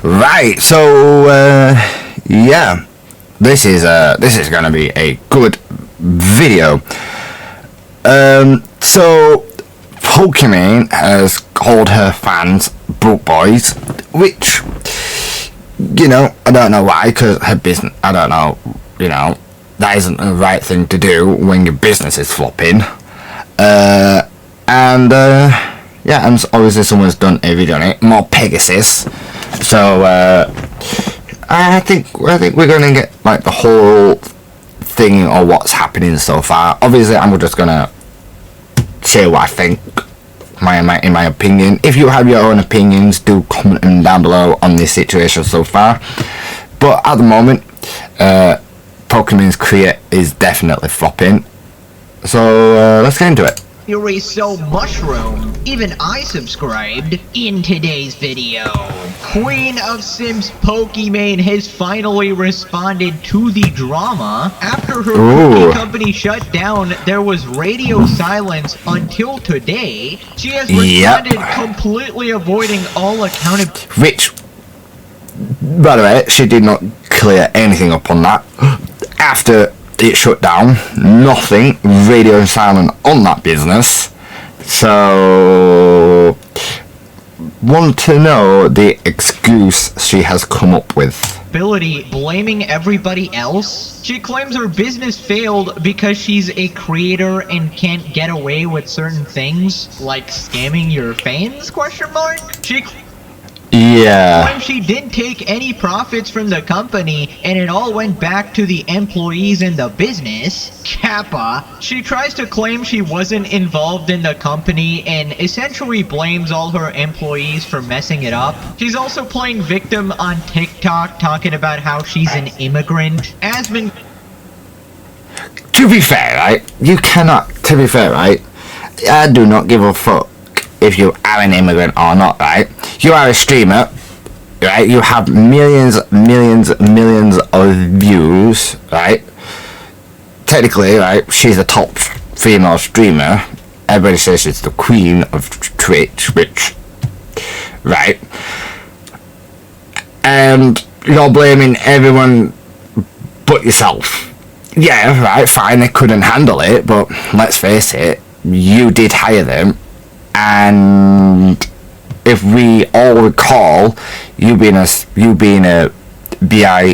Right, so yeah, this is gonna be a good video. So Pokimane has called her fans broke boys, which, you know, I don't know why, because her business, I don't know, you know, that isn't the right thing to do when your business is flopping. Yeah, and obviously someone's done a video on it, more Pegasus. So I think we're gonna get like the whole thing or what's happening so far. Obviously, I'm just gonna say what I think, in my opinion. If you have your own opinions, do comment them down below on this situation so far. But at the moment, Pokimane's career is definitely flopping. So let's get into it. Fury so mushroom, even I subscribed. In today's video, Queen of Sims Pokimane has finally responded to the drama. After her cookie company shut down, there was radio silence until today. She has responded, completely avoiding all accountability. Which, by the way, she did not clear anything up on that. After it shut down, nothing, radio silent on that business. So want to know the excuse she has come up with. Blaming everybody else. She claims her business failed because she's a creator and can't get away with certain things, like scamming your fans, ? She claims she didn't take any profits from the company and it all went back to the employees and the business. Kappa. She tries to claim she wasn't involved in the company and essentially blames all her employees for messing it up. She's also playing victim on TikTok, talking about how she's an immigrant. To be fair, right? I do not give a fuck if you are an immigrant or not, right? You are a streamer, right? You have millions of views, right? Technically, right, she's a top female streamer. Everybody says she's the queen of Twitch, right? And you're blaming everyone but yourself. Yeah, right, fine, they couldn't handle it, but let's face it, you did hire them. And if we all recall, you being a bitch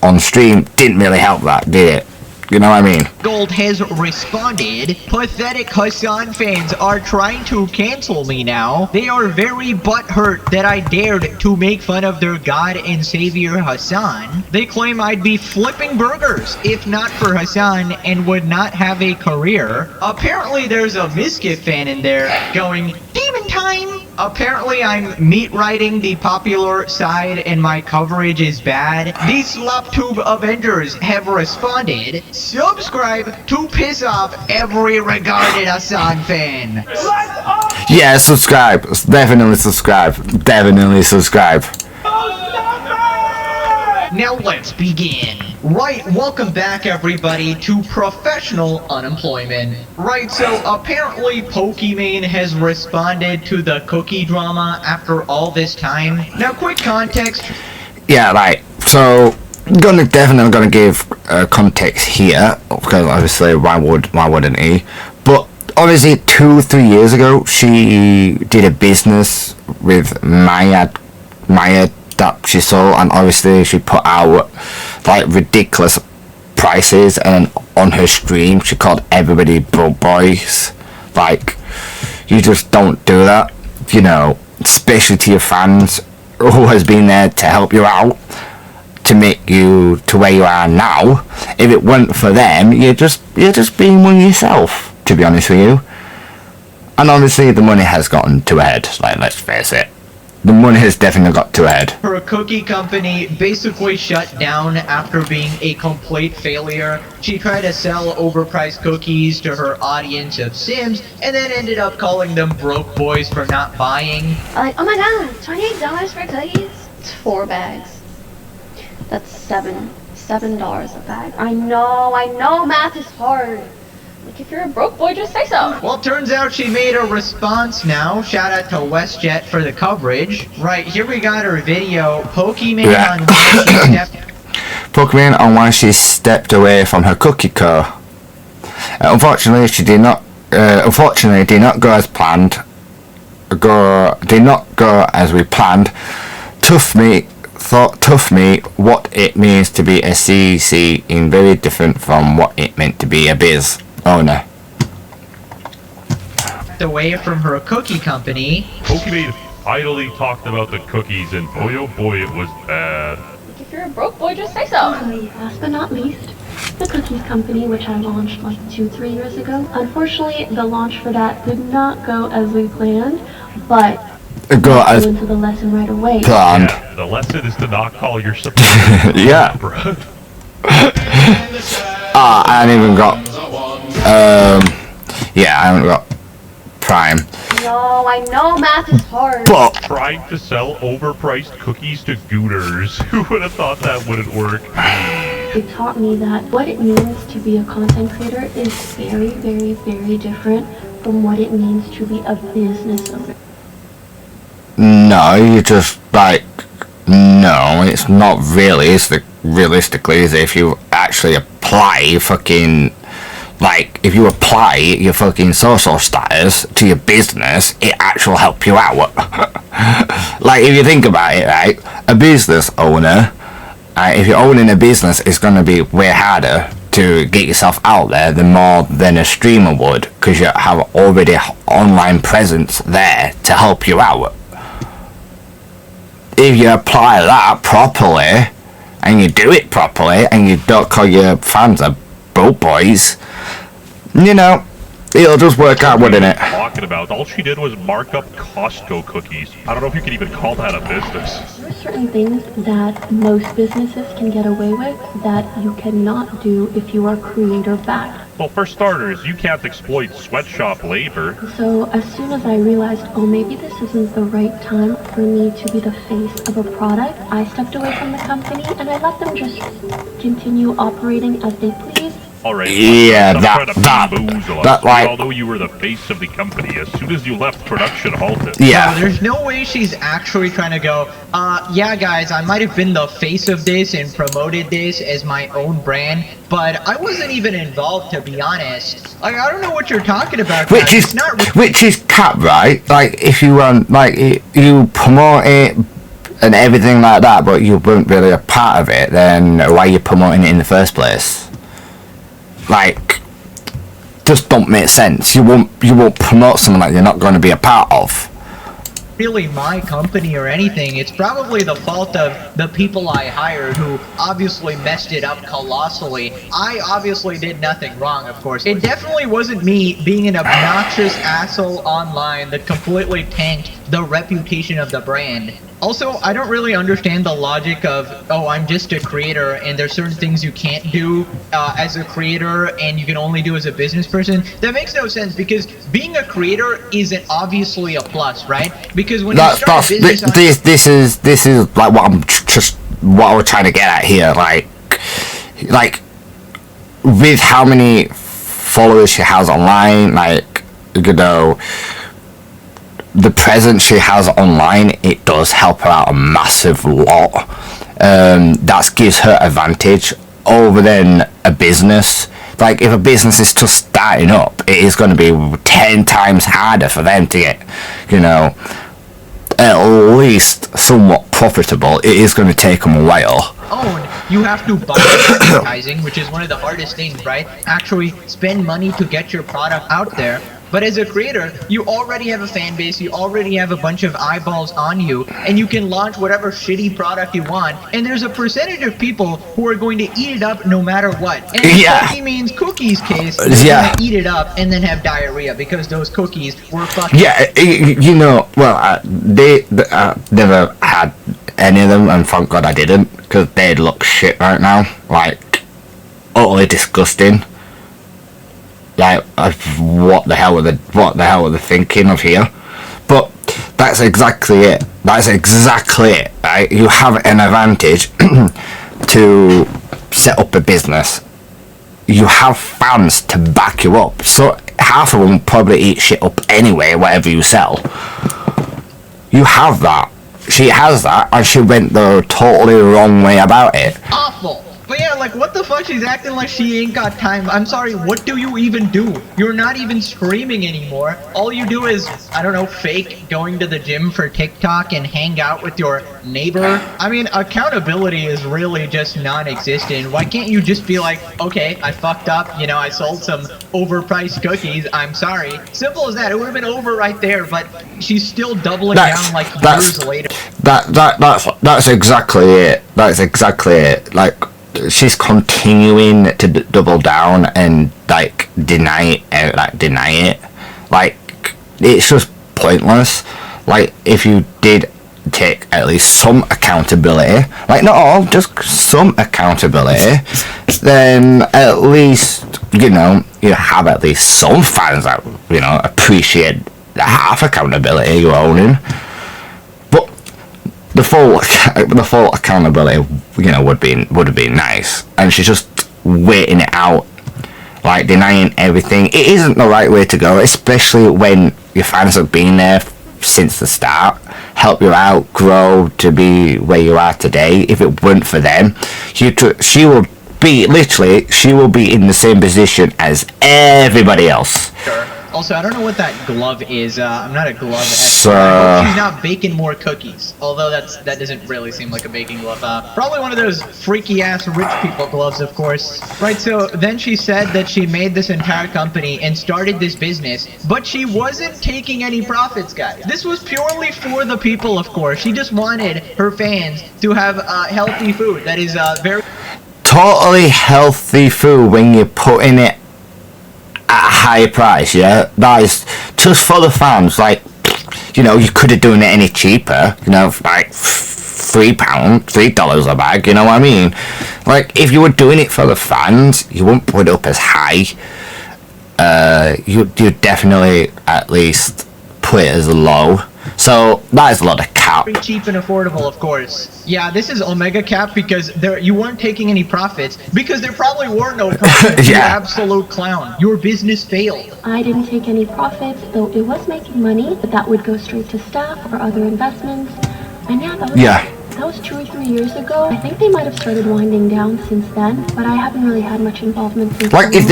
on stream didn't really help that, did it? You know what I mean? Gold has responded. Pathetic Hassan fans are trying to cancel me now. They are very butthurt that I dared to make fun of their god and savior Hassan. They claim I'd be flipping burgers if not for Hassan and would not have a career. Apparently there's a Miskit fan in there going, "Demon time!" Apparently I'm meat riding the popular side and my coverage is bad. These SlopTube Avengers have responded. Subscribe to piss off every regarded Hassan fan. Yeah, subscribe. Definitely subscribe. Now let's begin. Right, welcome back everybody to professional unemployment. Right, so apparently Pokimane has responded to the cookie drama after all this time. Now quick context. Yeah, right. So definitely gonna give context here, because obviously why wouldn't he? But obviously 2-3 years ago she did a business with Maya that she sold, and obviously she put out like ridiculous prices, and on her stream she called everybody broke boys. Like, you just don't do that, you know, especially to your fans who has been there to help you out to make you to where you are now. If it weren't for them, you're just being one yourself, to be honest with you. And obviously the money has gotten to a head, like, let's face it. The money has definitely got to a head. Her cookie company basically shut down after being a complete failure. She tried to sell overpriced cookies to her audience of Sims and then ended up calling them broke boys for not buying. Like, oh my god, $28 for cookies? It's 4 bags. That's $7 a bag. I know, math is hard. Like, if you're a broke boy, just say so. Well, turns out she made a response now. Shout out to WestJet for the coverage. Right, here we got her video. Pokimane Yeah. on why she stepped... Pokimane on why she stepped away from her cookie co. Unfortunately, she did not. Unfortunately, did not go as planned. Did not go as we planned. Tough me what it means to be a CC in very different from what it meant to be a biz owner. away from her cookie company. Pokimane idly talked about the cookies, and boy oh boy, it was bad. Like, if you're a broke boy, just say so. Last but not least, the cookies company, which I launched like 2-3 years ago. Unfortunately, the launch for that did not go as we planned, but Go as into the lesson right away. planned. Yeah, the lesson is to not call your supplier. Yeah. Bruh. I haven't even got. Yeah, I haven't got Prime. No, I know math is hard. But Trying to sell overpriced cookies to gooners. Who would have thought that wouldn't work? It taught me that what it means to be a content creator is very, very, very different from what it means to be a business owner. no, you just like no, it's not really. It's the realistically is if you actually apply fucking like if you apply your fucking social status to your business, it actually help you out. Like if you think about it, right, a business owner, if you're owning a business, it's going to be way harder to get yourself out there than more than a streamer would, because you have already online presence there to help you out. If you apply that properly and you do it properly and you don't call your fans a broke boys, you know, it'll just work out, wouldn't it? Talking about, all she did was mark up Costco cookies. I don't know if you can even call that a business. There are certain things that most businesses can get away with that you cannot do if you are creator backed. Well, for starters, you can't exploit sweatshop labor. So as soon as I realized, oh, maybe this isn't the right time for me to be the face of a product, I stepped away from the company and I let them just continue operating as they please. Alright, Yeah, like- although you were the face of the company, as soon as you left, production halted. No, Yeah. there's no way she's actually trying to go, yeah guys, I might have been the face of this and promoted this as my own brand, but I wasn't even involved, to be honest. Like, I don't know what you're talking about, guys. Which is It's not which is cap, right? Like if you like you promote it and everything like that, but you weren't really a part of it, then why are you promoting it in the first place? Like, just don't make sense. You won't promote something that you're not going to be a part of. really my company or anything. It's probably the fault of the people I hired who obviously messed it up colossally. I obviously did nothing wrong, of course. It definitely wasn't me being an obnoxious asshole online that completely tanked the reputation of the brand. Also, I don't really understand the logic of, oh, I'm just a creator and there's certain things you can't do as a creator and you can only do as a business person. That makes no sense because being a creator isn't obviously a plus, right? Because when you start a business... This is like what what we're trying to get at here. Like with how many followers she has online, like, you know, the presence she has online, it does help her out a massive lot. That gives her advantage over than a business. Like, if a business is just starting up, it is going to be 10 times harder for them to get, you know, at least somewhat profitable. It is going to take them a while. You have to buy advertising, which is one of the hardest things, right? Actually spend money to get your product out there. But as a creator, you already have a fan base, you already have a bunch of eyeballs on you, and you can launch whatever shitty product you want, and there's a percentage of people who are going to eat it up no matter what. And in Pokimane's cookies case, they're going to eat it up and then have diarrhea because those cookies were fucking... Yeah, you know, well, they never had any of them, and thank God I didn't, because they'd look shit right now. Like, utterly disgusting. Like, what the hell were they thinking of here? But that's exactly it. That's exactly it, right? You have an advantage to set up a business. you have fans to back you up. So half of them probably eat shit up anyway, whatever you sell. You have that. She has that, and she went the totally wrong way about it. Awful. But yeah, like, what the fuck? She's acting like she ain't got time. I'm sorry, what do you even do? You're not even streaming anymore. All you do is, I don't know, fake going to the gym for TikTok and hang out with your neighbor. I mean, accountability is really just non-existent. Why can't you just be like, okay, I fucked up, you know, I sold some overpriced cookies, I'm sorry. Simple as that. It would have been over right there, but she's still doubling down like years later. That's exactly it. That's exactly it. Like, she's continuing to double down and like deny it. Like, it's just pointless. Like, if you did take at least some accountability, like not all, just some accountability, then at least, you know, you have at least some fans that, you know, appreciate the half accountability you're owning. But the full accountability, you know, would have been nice, and she's just waiting it out, like denying everything. It isn't the right way to go, especially when your fans have been there since the start, help you out, grow to be where you are today. If it weren't for them, she will be in the same position as everybody else. Sure. Also, I don't know what that glove is. I'm not a glove expert. I hope she's not baking more cookies. Although that doesn't really seem like a baking glove. Probably one of those freaky-ass rich people gloves, of course. Right, so then she said that she made this entire company and started this business, but she wasn't taking any profits, guys. This was purely for the people, of course. She just wanted her fans to have healthy food that is very... Totally healthy food when you're putting it at a higher price, yeah? That is just for the fans. Like, you know, you could have done it any cheaper, you know, like $3 a bag, you know what I mean? Like, if you were doing it for the fans, you wouldn't put it up as high. You'd definitely at least put it as low. So that is a lot of cap. Very cheap and affordable, of course. Yeah, this is Omega Cap because you weren't taking any profits, because there probably were no profits. Yeah. You absolute clown. Your business failed. I didn't take any profits, though it was making money, but that would go straight to staff or other investments. And yeah, that was 2 or 3 years ago. I think they might have started winding down since then, but I haven't really had much involvement since Like, then.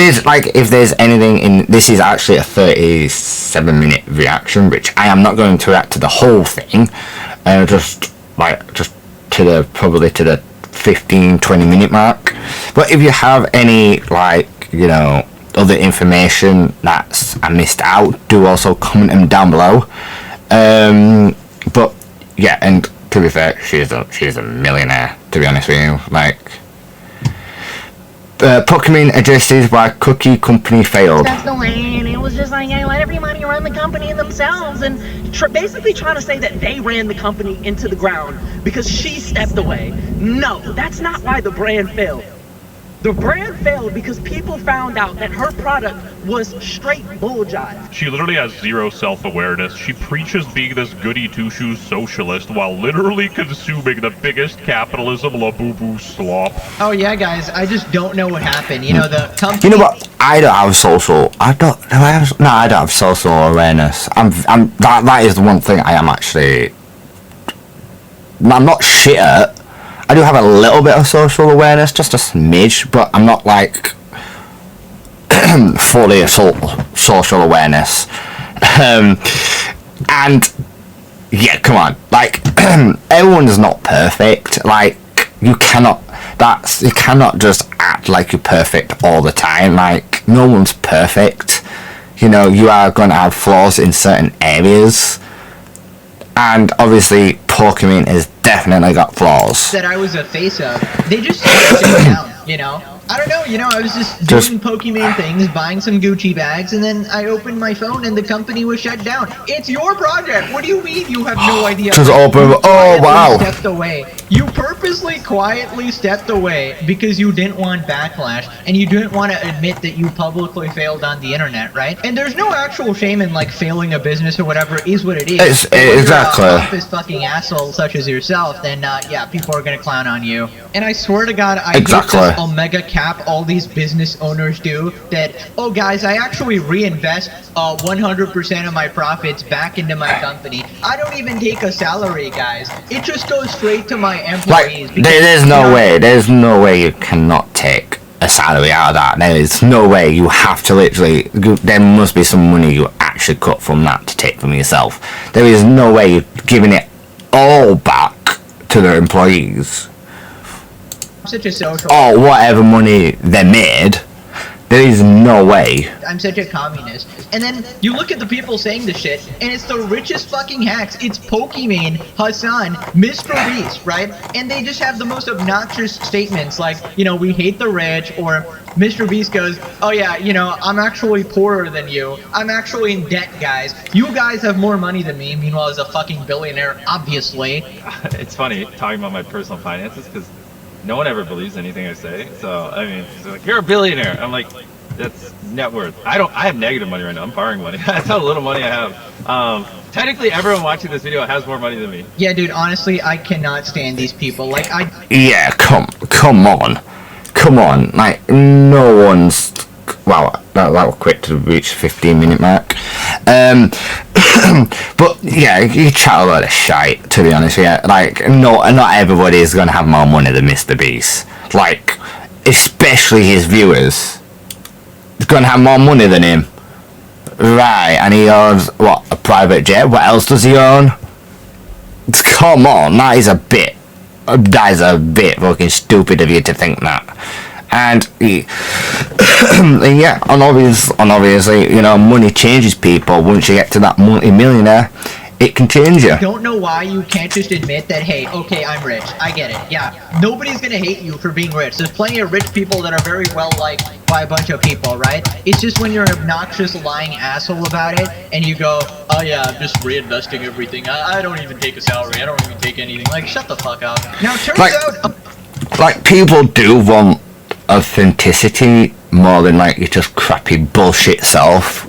if there's anything in this, is actually a 37-minute reaction, which I am not going to react to the whole thing, just to the 15-20 minute mark. But if you have any, like, you know, other information that's I missed out, do also comment them down below. But yeah, and to be fair, she's a millionaire, to be honest with you. Like, Pokimane addresses why cookie company failed. That's the way, and it was just like, I let everybody run the company themselves, and basically trying to say that they ran the company into the ground because she stepped away. No, that's not why the brand failed. The brand failed because people found out that her product was straight bull jive. She literally has zero self-awareness. She preaches being this goody two-shoes socialist while literally consuming the biggest capitalism la-boo-boo slop. Oh yeah, guys, I just don't know what happened. You know, the company... You know what? I don't have social awareness. That is the one thing I am actually... I'm not shit at. I do have a little bit of social awareness, just a smidge, but I'm not like fully social awareness. And yeah, come on, like everyone's not perfect. Like you cannot just act like you're perfect all the time. Like no one's perfect. You know, you are going to have flaws in certain areas. And obviously, Pokimane has definitely got flaws. That I was a face of. They just shut it down, you know? I don't know, you know, I was just doing Pokimane things, buying some Gucci bags, and then I opened my phone and the company was shut down. It's your project! What do you mean you have no idea? Just open. Oh, wow. Stepped away. You purposely quietly stepped away because you didn't want backlash, and you didn't want to admit that you publicly failed on the internet, right? And there's no actual shame in, like, failing a business or whatever. It is what it is. Exactly. If you're a pompous fucking asshole such as yourself, then, yeah, people are gonna clown on you. And I swear to God, I hope this Omega Cap cap all these business owners do that, oh guys, I actually reinvest 100% of my profits back into my company. I don't even take a salary, guys. It just goes straight to my employees. Like, there's no way you cannot take a salary out of that. There is no way. You have to literally, there must be some money you actually cut from that to take from yourself. There is no way you're giving it all back to the employees. Such a social. Or whatever money they made. There is no way. I'm such a communist. And then you look at the people saying this shit, and it's the richest fucking hacks. It's Pokimane, Hassan, Mr. Beast, right? And they just have the most obnoxious statements like, you know, we hate the rich, or Mr. Beast goes, oh yeah, you know, I'm actually poorer than you. I'm actually in debt, guys. You guys have more money than me. Meanwhile, as a fucking billionaire, obviously. It's funny talking about my personal finances because no one ever believes anything I say. So, I mean, it's like, you're a billionaire. I'm like, that's net worth. I have negative money right now. I'm borrowing money. That's how little money I have. Technically, everyone watching this video has more money than me. Yeah, dude, honestly, I cannot stand these people. Like, Yeah, come on. Like, no one's... Well, that was quick to reach the 15-minute mark. But yeah, you chat a lot of shite, to be honest. Yeah, like not everybody is gonna have more money than Mr. Beast. Like, especially his viewers, they're gonna have more money than him, right? And he owns what, a private jet? What else does he own? Come on, that is a bit fucking stupid of you to think that. And yeah, and obviously, you know, money changes people. Once you get to that multi-millionaire, it can change you. I don't know why you can't just admit that, hey, okay, I'm rich. I get it. Yeah, nobody's gonna hate you for being rich. There's plenty of rich people that are very well liked by a bunch of people, right? It's just when you're an obnoxious, lying asshole about it, and you go, oh yeah, I'm just reinvesting everything. I don't even take a salary. I don't even take anything. Like, shut the fuck up. Now, turns out... Like, people do want authenticity more than like your just crappy bullshit self,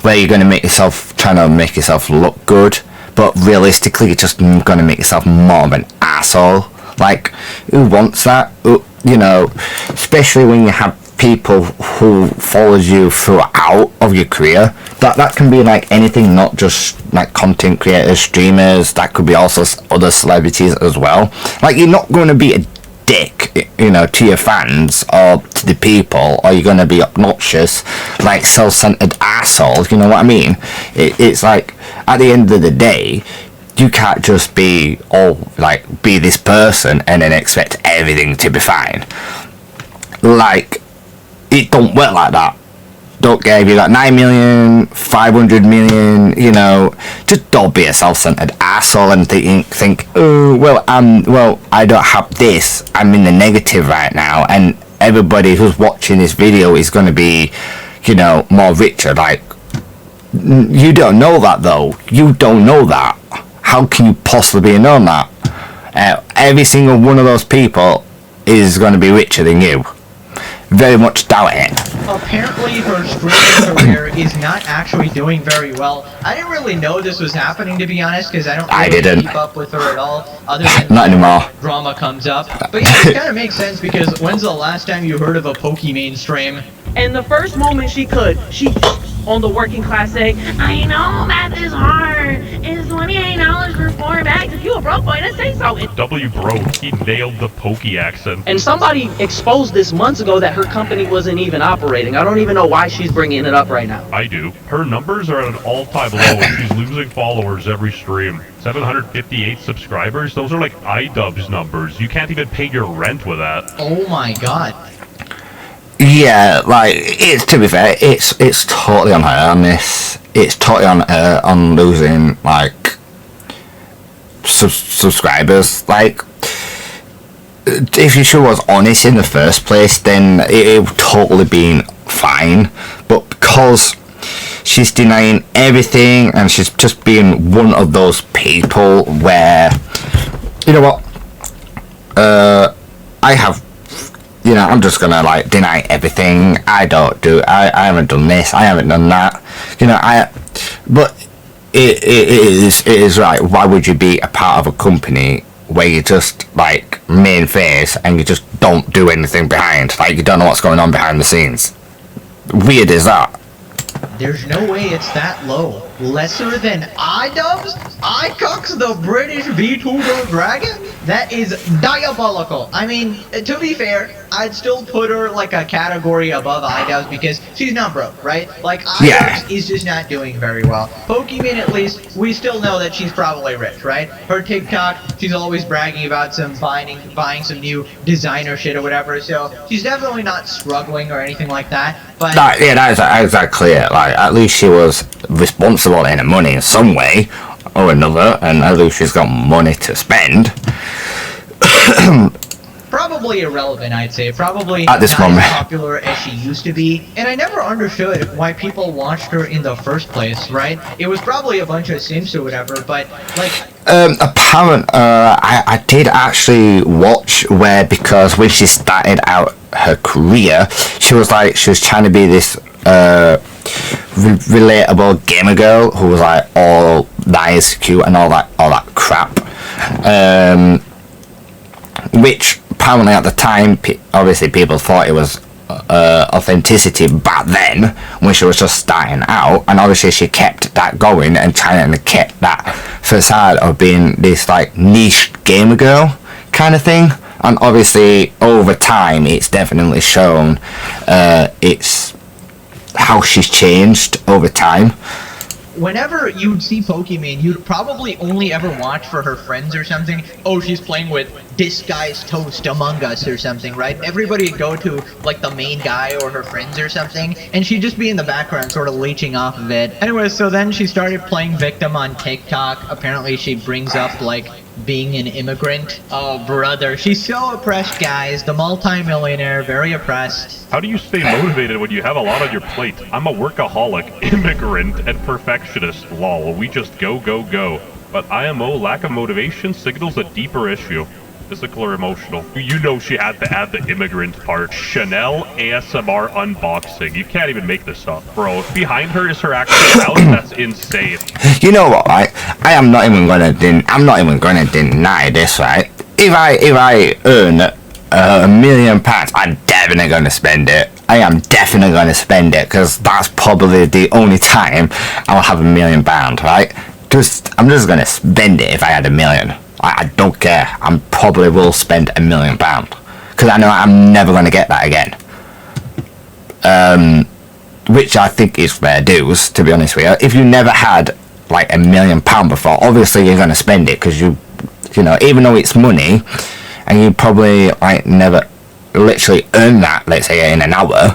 where you're going to make yourself, trying to make yourself look good, but realistically you're just going to make yourself more of an asshole. Like, who wants that? You know, especially when you have people who follows you throughout of your career. That can be like anything, not just like content creators, streamers. That could be also other celebrities as well. Like, you're not going to be a dick, you know, to your fans or to the people, or you're going to be obnoxious, like self-centered assholes, you know what I mean? It's like, at the end of the day, you can't just be this person and then expect everything to be fine. Like, it don't work like that. Don't care if you got 9 million, 500 million, you know, just don't be a self-centered asshole and think, oh, well, I don't have this, I'm in the negative right now, and everybody who's watching this video is going to be, you know, more richer. Like, you don't know that, though. You don't know that. How can you possibly know that? Every single one of those people is going to be richer than you. Very much doubt it. Apparently her streaming career is not actually doing very well. I didn't really know this was happening, to be honest, because I don't really keep up with her at all, other than not anymore. Drama comes up. But yeah, it kind of makes sense, because when's the last time you heard of a Pokimane stream? And the first moment she could, she on the working class say, I know math is hard. It's $28 for 4 bags. If you a broke boy, then say so. W broke, he nailed the pokey accent. And somebody exposed this months ago that her company wasn't even operating. I don't even know why she's bringing it up right now. I do. Her numbers are at an all-time low and she's losing followers every stream. 758 subscribers? Those are like iDubbbz numbers. You can't even pay your rent with that. Oh my god. Yeah, like, it's, to be fair, it's totally on her on this. It's totally on her on losing, like, subscribers. Like, if she was honest in the first place, then it would totally been fine. But because she's denying everything and she's just being one of those people where, you know what, I have, you know, I'm just gonna like deny everything. I haven't done this, I haven't done that, you know. But it is right. Why would you be a part of a company where you're just like main face and you're just don't do anything behind. Like, you don't know what's going on behind the scenes. Weird is that? There's no way it's that low. Lesser than iDubbbz? iCucks the British VTuber Dragon? That is diabolical. I mean, to be fair, I'd still put her like a category above iDubbbz because she's not broke, right? Like, iDubbbz is just not doing very well. Pokimane, at least, we still know that she's probably rich, right? Her TikTok, she's always bragging about some buying some new designer shit or whatever, so she's definitely not struggling or anything like that. But that is exactly it. Like, at least she was responsible in her money in some way or another, and at least she's got money to spend. Probably irrelevant, I'd say. Probably at this not moment as popular as she used to be. And I never understood why people watched her in the first place, right? It was probably a bunch of simps or whatever, but like I did actually watch where, because when she started out her career, she was trying to be this relatable gamer girl who was like all nice, cute, and all that crap. Which apparently at the time, obviously people thought it was authenticity back then when she was just starting out, and obviously she kept that going and trying to keep that facade of being this like niche gamer girl kind of thing. And obviously over time it's definitely shown it's how she's changed over time. Whenever you'd see Pokimane, you'd probably only ever watch for her friends or something. Oh, she's playing with Disguised Toast Among Us or something, right? Everybody would go to, like, the main guy or her friends or something, and she'd just be in the background sort of leeching off of it. Anyway, so then she started playing victim on TikTok. Apparently she brings up, like, being an immigrant. Oh, brother. She's so oppressed, guys. The multi-millionaire, very oppressed. How do you stay motivated when you have a lot on your plate? I'm a workaholic, immigrant, and perfectionist. Lol, we just go, go, go. But IMO, lack of motivation, signals a deeper issue. Physical or emotional. You know she had to add the immigrant part. Chanel ASMR unboxing. You can't even make this up. Bro, if behind her is her actual house, that's insane. You know what, right? I'm not even gonna deny this, right? If I earn £1 million, I'm definitely gonna spend it. I am definitely gonna spend it, because that's probably the only time I'll have £1 million, right? I'm just gonna spend it if I had £1 million. I don't care. I probably will spend £1 million, because I know I'm never going to get that again. Which I think is fair dues, to be honest with you. If you never had like £1 million before, obviously you're going to spend it, because you know, even though it's money, and you probably like never literally earn that, let's say in an hour.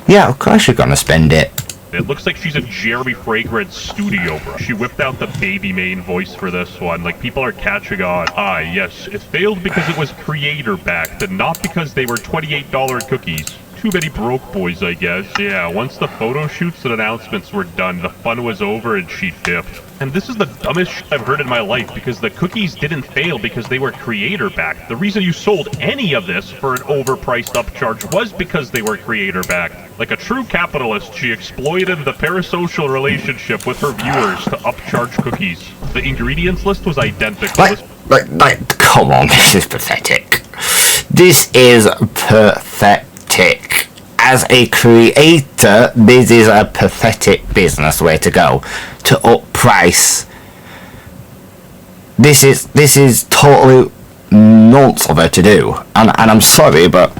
Yeah, of course you're going to spend it. It looks like she's in Jeremy Fragrance studio, bro. She whipped out the baby main voice for this one. Like, people are catching on. Ah, yes, it failed because it was creator-backed, and not because they were $28 cookies. Too many broke boys, I guess. Yeah, once the photo shoots and announcements were done, the fun was over and she dipped. And this is the dumbest shit I've heard in my life, because the cookies didn't fail because they were creator-backed. The reason you sold any of this for an overpriced upcharge was because they were creator-backed. Like a true capitalist, she exploited the parasocial relationship with her viewers to upcharge cookies. The ingredients list was identical. Like, come on, this is pathetic. This is pathetic. As a creator, this is a pathetic business way to go. To up price. This is totally nuts of her to do. And I'm sorry, but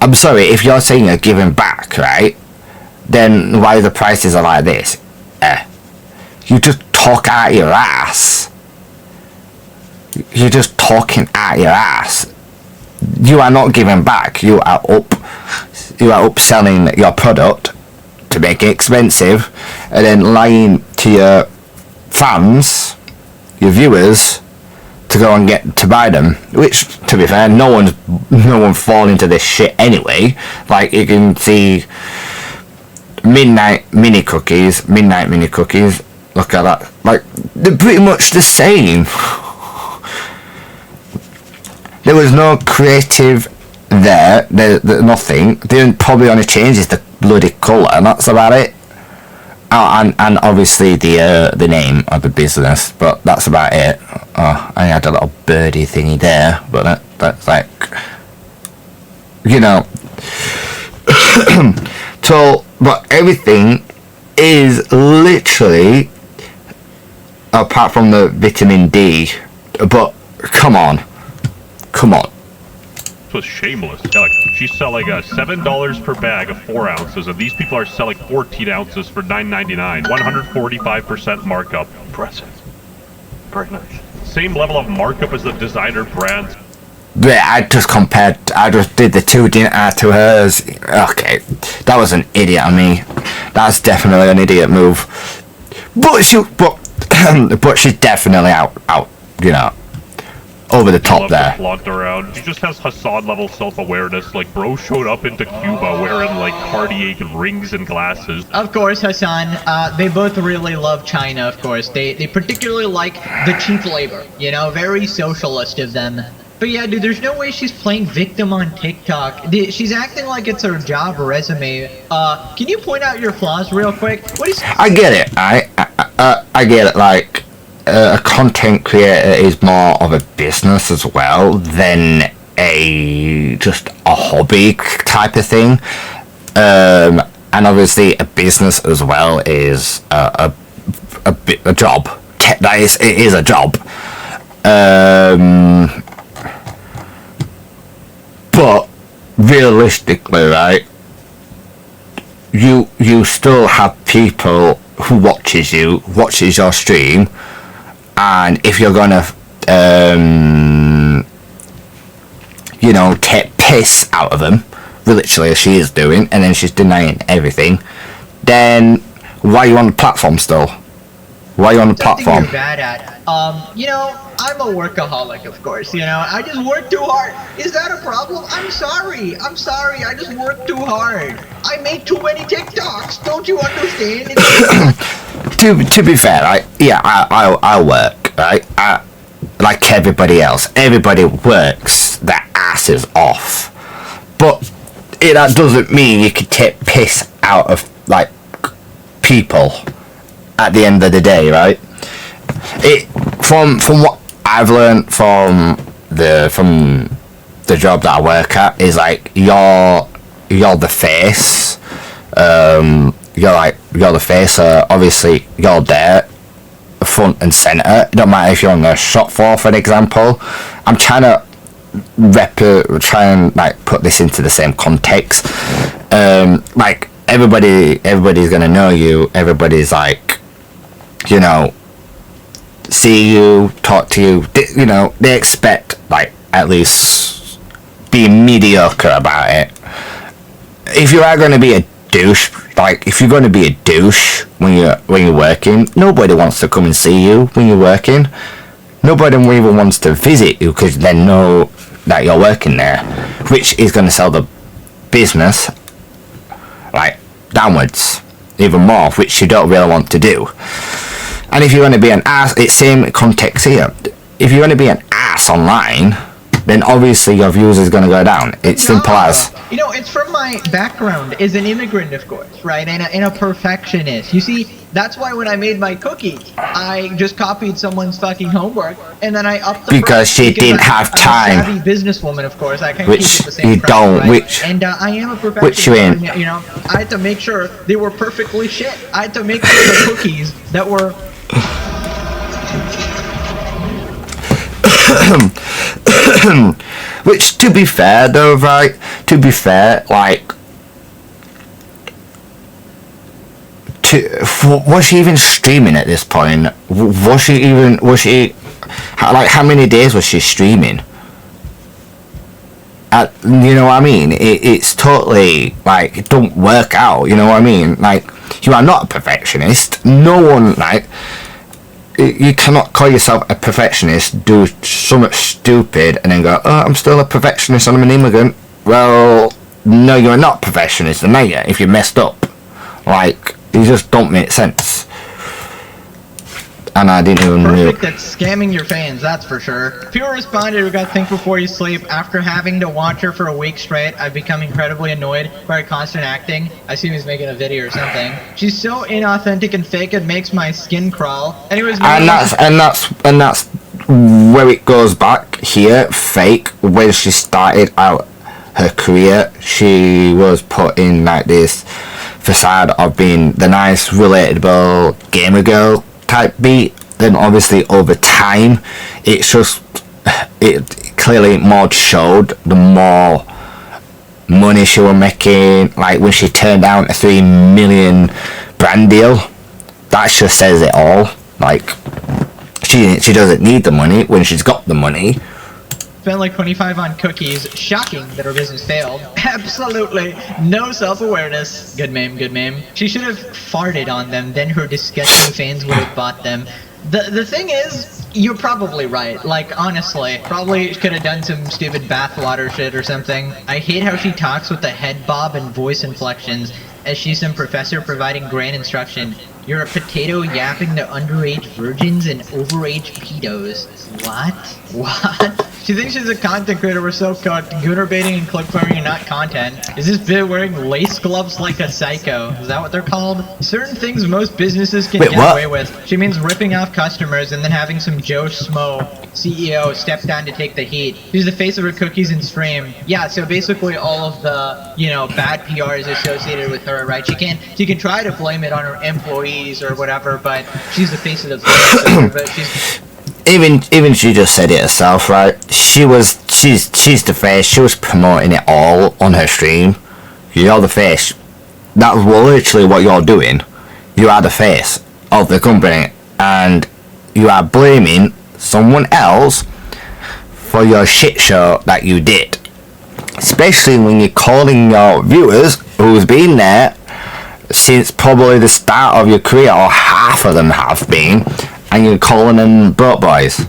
I'm sorry, if you're saying you're giving back, right? Then why the prices are like this? You just talk out your ass. You're just talking out your ass. You are not giving back. You are upselling your product to make it expensive, and then lying to your fans, your viewers, to go and get to buy them. Which, to be fair, no one fall into this shit anyway. Like, you can see midnight mini cookies. Look at that. Like, they're pretty much the same. There was no creative there. There's nothing. The probably only change is the bloody colour, and that's about it. and obviously the name of the business, but that's about it. Oh, I had a little birdie thingy there, but that's like, you know. So, but everything is literally, apart from the vitamin D, but come on. Was shameless. Yeah, like, she's selling $7 per bag of 4 ounces, and these people are selling 14 ounces for $9.99. 145% markup. Impressive. Very nice. Same level of markup as the designer brands. Yeah, I just did the two, didn't I, to hers. Okay, that was an idiot of me. That's definitely an idiot move. But she's definitely out, you know, over the top there. Flaunt around. She just has Hassan level self-awareness. Like, bro showed up into Cuba wearing like Cartier rings and glasses. Of course, Hassan, they both really love China, of course. They particularly like the cheap labor, you know, very socialist of them. But yeah, dude, there's no way she's playing victim on TikTok. She's acting like it's her job resume. Can you point out your flaws real quick? What is? I get it. I get it. Like, a content creator is more of a business as well than just a hobby type of thing. And obviously, a business as well is a job. It is a job. But realistically, right, you still have people who watches your stream, and if you're gonna you know, take piss out of them, literally as she is doing, and then she's denying everything, then why are you on the platform still? Why are you on the platform? You're bad at. You know, I'm a workaholic, of course, you know, I just work too hard. Is that a problem? I'm sorry, I just work too hard. I make too many TikToks, don't you understand? To be fair, right, yeah, I work, right, like everybody else. Everybody works their asses off. But that doesn't mean you can take piss out of, like, people at the end of the day, right? From what I've learned from the job that I work at is, like, you're the face. You're the face. Obviously, you're there, front and center. It don't matter if you're on the shop floor, for an example. I'm trying to try and, like, put this into the same context. Like, everybody's gonna know you. Everybody's, like, you know, see you, talk to you, you know, they expect, like, at least be mediocre about it. If you are going to be a douche, like, if you're going to be a douche when you're working, nobody wants to come and see you when you're working. Nobody even wants to visit you because they know that you're working there, which is going to sell the business, like, downwards even more, which you don't really want to do. And if you want to be an ass, it's same context here. If you want to be an ass online, then obviously your views is going to go down. It's simple as. You know, it's from my background as an immigrant, of course, right? And a perfectionist. You see, that's why when I made my cookies, I just copied someone's fucking homework, and then I upped the because she didn't have time. I'm a savvy businesswoman, of course. I can't which keep it the same you price, don't. right? Which and I am a perfectionist. Which you ain't. You know, I had to make sure they were perfectly shit. I had to make sure the cookies that were. Which, to be fair, though, right? To be fair, like, was she even streaming at this point? Was she, like, how many days was she streaming? You know what I mean? It's totally, like, it don't work out, you know what I mean? Like, you are not a perfectionist. No one, like, you cannot call yourself a perfectionist, do something stupid, and then go, oh, I'm still a perfectionist and I'm an immigrant. Well, no, you're not a perfectionist, and you if you messed up. Like, you just don't make sense. and I didn't even know. Perfect at scamming your fans, that's for sure. People responded who got Think Before You Sleep. After having to watch her for a week straight, I've become incredibly annoyed by her constant acting. I assume he's making a video or something. She's so inauthentic and fake it makes my skin crawl. Anyways, and that's where it goes back here. Fake. When she started out her career, she was put in like this facade of being the nice, relatable gamer girl type beat. Then obviously over time, it clearly more showed the more money she was making. Like when she turned down a $3 million brand deal, that just says it all. Like she doesn't need the money when she's got the money. Spent like 25 on cookies. Shocking that her business failed. Absolutely no self-awareness. Good meme, good meme. She should have farted on them, then her disgusting fans would have bought them. The thing is, you're probably right. Like, honestly, probably could have done some stupid bathwater shit or something. I hate how she talks with the head bob and voice inflections, as she's some professor providing grand instruction. You're a potato yapping to underage virgins and overage pedos. What? What? She thinks she's a content creator. We're so cooked. Gooner baiting and click farming are not content. Is this bitch wearing lace gloves like a psycho? Is that what they're called? Certain things most businesses can get away with. She means ripping off customers and then having some Joe Schmo, CEO, step down to take the heat. She's the face of her cookies and stream. Yeah, so basically all of the, you know, bad PR is associated with her, right? She can try to blame it on her employees or whatever, but she's the face of the business. But she's... Even she just said it herself, right? She's the face. She was promoting it all on her stream. You're the face. That's literally what you're doing. You are the face of the company, and you are blaming someone else for your shit show that you did. Especially when you're calling your viewers, who's been there since probably the start of your career, or half of them have been, and you're calling them broke boys.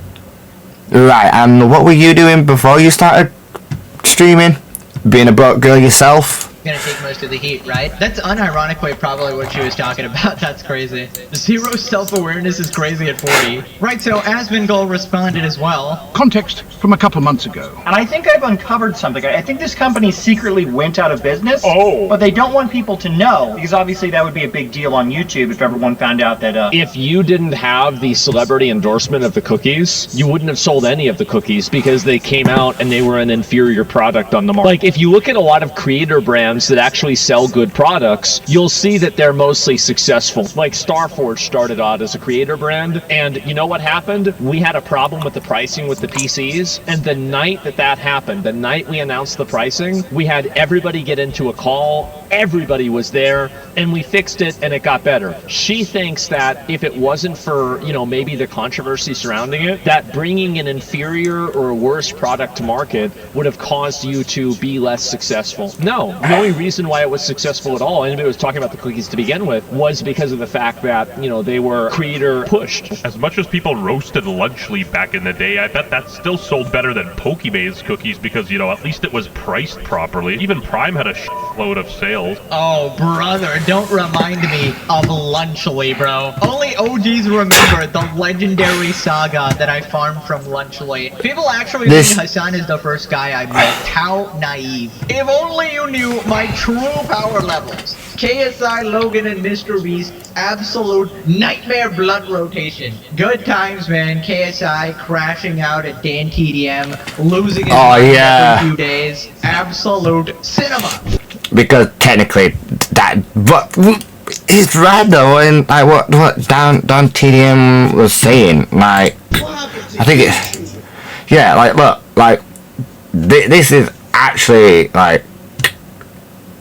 Right, and what were you doing before you started streaming? Being a broke girl yourself? Gonna take most of the heat, right? That's unironically probably what she was talking about. That's crazy. Zero self-awareness is crazy at 40. Right, so Asmongold responded as well. Context from a couple months ago. And I think I've uncovered something. I think this company secretly went out of business. Oh. But they don't want people to know, because obviously that would be a big deal on YouTube if everyone found out that, If you didn't have the celebrity endorsement of the cookies, you wouldn't have sold any of the cookies because they came out and they were an inferior product on the market. Like, if you look at a lot of creator brands that actually sell good products, you'll see that they're mostly successful. Like Starforge started out as a creator brand, and you know what happened? We had a problem with the pricing with the PCs, and the night that happened, the night we announced the pricing, we had everybody get into a call, everybody was there, and we fixed it, and it got better. She thinks that if it wasn't for, you know, maybe the controversy surrounding it, that bringing an inferior or a worse product to market would have caused you to be less successful. No, the only reason why it was successful at all, anybody was talking about the cookies to begin with, was because of the fact that, you know, they were creator pushed. As much as people roasted Lunchly back in the day, I bet that still sold better than Pokimane's cookies because, you know, at least it was priced properly. Even Prime had a shitload of sales. Oh, brother, don't remind me of Lunchly, bro. Only OGs remember the legendary saga that I farmed from Lunchly. People actually think Hassan is the first guy I met. How naive. If only you knew my true power levels. KSI, Logan, and Mr. Beast, absolute nightmare blunt rotation. Good times, man. KSI crashing out at Dan TDM, losing his mind every few days. Absolute cinema. Because technically, but it's right though, and like what Dan TDM was saying, like, I think it, yeah, like look, like this is actually like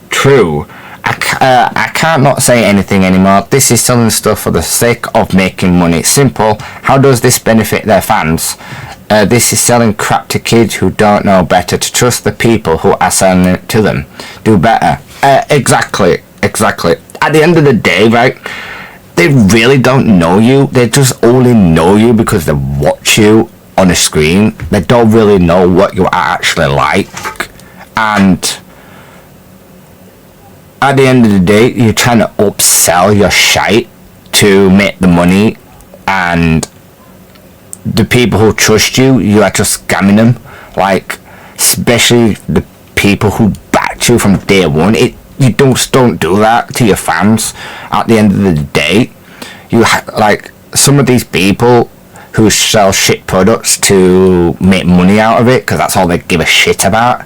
true. I can't not say anything anymore. This is selling stuff for the sake of making money. Simple. How does this benefit their fans? This is selling crap to kids who don't know better, to trust the people who are selling it to them. Do better. Exactly. At the end of the day, right, they really don't know you. They just only know you because they watch you on a screen. They don't really know what you are actually like. And at the end of the day, you're trying to upsell your shite to make the money, and the people who trust you, you are just scamming them. Like, especially the people who backed you from day one. You don't do that to your fans. At the end of the day, like, some of these people who sell shit products to make money out of it, because that's all they give a shit about,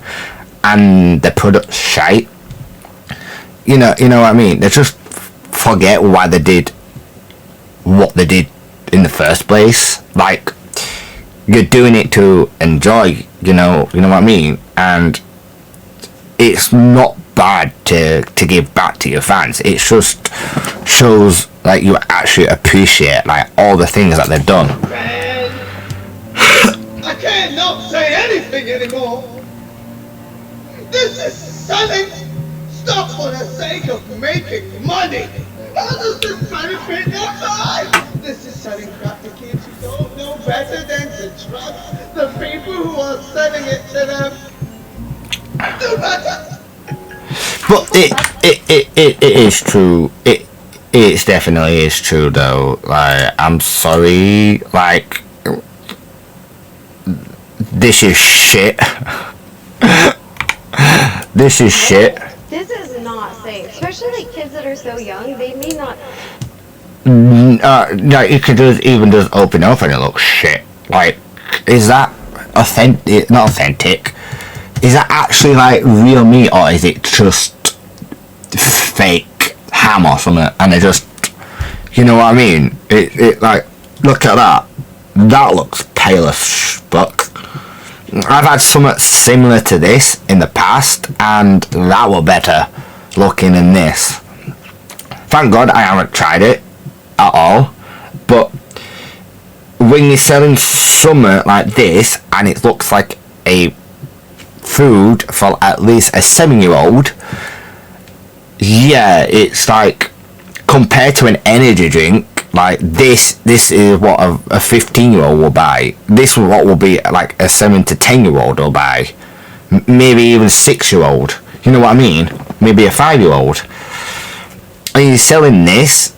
and the product's shite. You know what I mean? They just forget why they did what they did in the first place. Like, you're doing it to enjoy, you know what I mean? And it's not bad to give back to your fans. It just shows like you actually appreciate like all the things that they've done. Man, I can't not say anything anymore. This is selling stuff for the sake of making money. How does this benefit their time? This is selling crap to kids who don't know better than to trust the people who are selling it to them. Do better. But it is true. It definitely is true though. Like, I'm sorry. Like, this is shit. This is shit. This is not safe, especially like kids that are so young. They may not. Like, you could even just open up and it looks shit. Like, is that authentic? Not authentic. Is that actually like real meat, or is it just fake ham or something? And they just, you know what I mean? It like, look at that. That looks pale as fuck. I've had something similar to this in the past, and that were better looking than this. Thank God I haven't tried it at all. But when you're selling something like this, and it looks like a food for at least a 7-year-old, yeah, it's like, compared to an energy drink, like this is what a 15-year-old will buy. This is what will be like a 7 to 10-year-old will buy. Maybe even 6-year-old. You know what I mean? Maybe a 5-year-old. And you're selling this,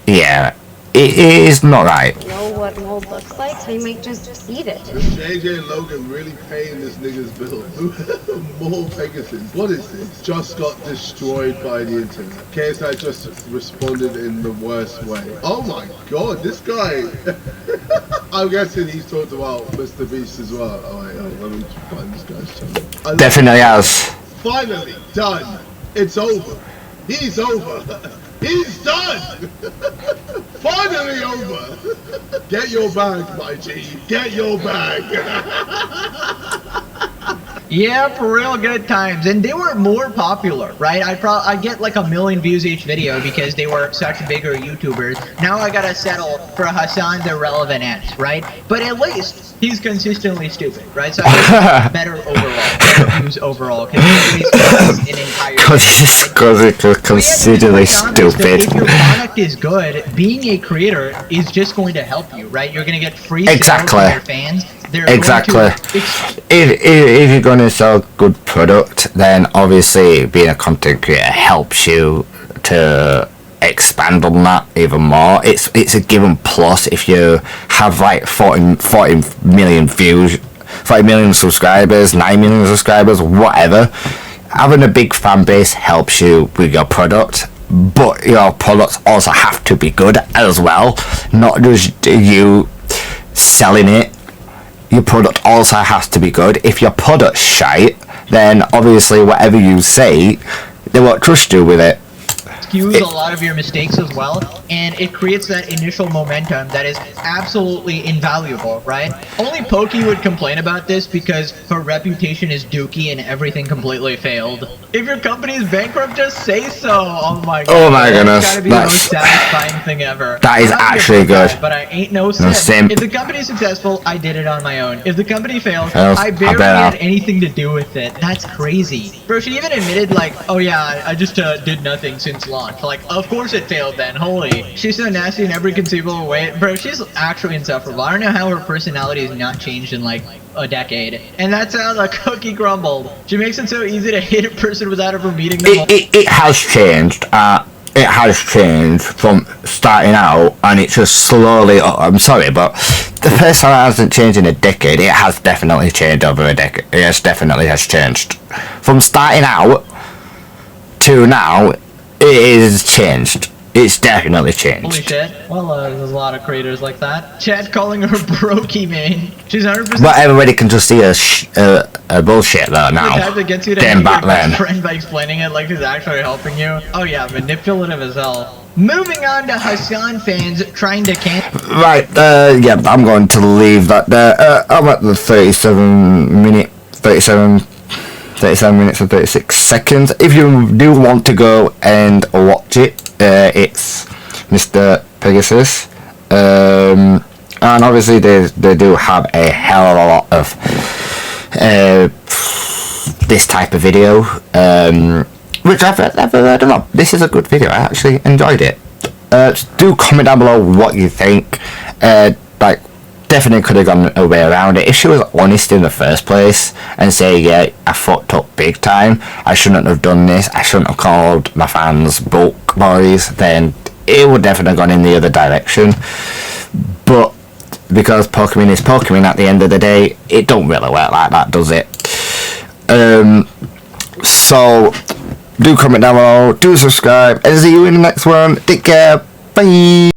yeah, it is not right. Know what mold looks like, so you might just eat it. JJ and Logan really paying this nigga's bill. More Pegasus. What is this? Just got destroyed by the internet. KSI just responded in the worst way. Oh my god, this guy. I'm guessing he's talked about Mr. Beast as well. Oh wait, let me find this guy's channel. Definitely has. Finally done. It's over. He's over. He's done! Finally over! Get your bag, my G. Get your bag! Yeah, for real good times, and they were more popular, right? I get like 1 million views each video because they were such bigger YouTubers. Now I gotta settle for Hassan's irrelevant ass, right? But at least he's consistently stupid, right? So I get better overall, better views overall, because he's consistently stupid. If your product is good, being a creator is just going to help you, right? You're gonna get free sales from your fans. Exactly. If you're going to sell good product, then obviously being a content creator helps you to expand on that even more. It's a given plus if you have like 40 million views, 40 million subscribers, 9 million subscribers, whatever. Having a big fan base helps you with your product, but your products also have to be good as well, not just you selling it. Your product also has to be good. If your product's shite, then obviously whatever you say, they won't trust you with it. Skews a lot of your mistakes as well, and it creates that initial momentum that is absolutely invaluable, right? Only Poki would complain about this because her reputation is dookie and everything completely failed. If your company is bankrupt, just say so. Oh my god. Oh my goodness. That's gotta be the most satisfying thing ever. That is actually good. But I ain't no simp. If the company is successful, I did it on my own. If the company fails, I barely had anything to do with it. That's crazy. Bro, she even admitted like, oh yeah, I just did nothing since launch. Like, of course it failed then, holy. She's so nasty in every conceivable way. Bro, she's actually insufferable. I don't know how her personality has not changed in like a decade. And that's how the cookie crumbled. She makes it so easy to hate a person without ever meeting them. It has changed. it has changed from starting out, and it's just slowly. I'm sorry, but the persona hasn't changed in a decade. It has definitely changed over a decade. It definitely has changed from starting out to now. It is changed. It's definitely changed. Holy shit. Well, there's a lot of creators like that. Chad calling her Pokimane. She's 100%. But everybody can just see a bullshit though now. The type that gets you to Damn hate your Batman. best friend by explaining it like he's actually helping you. Oh yeah, manipulative as hell. Moving on to Hassan fans trying to cancel. Right, yeah, I'm going to leave that there. I'm at the 37 minutes and 36 seconds. If you do want to go and watch it, it's Mr. Pegasus. And obviously they do have a hell of a lot of this type of video, which I've never heard of. This is a good video. I actually enjoyed it. Do comment down below what you think. Like, definitely could have gone a way around it. If she was honest in the first place and say, yeah, I fucked up big time, I shouldn't have done this, I shouldn't have called my fans bulk boys, then it would definitely have gone in the other direction. But because Pokimane is Pokimane at the end of the day, it don't really work like that, does it? So do comment down below, do subscribe, and see you in the next one. Take care, bye.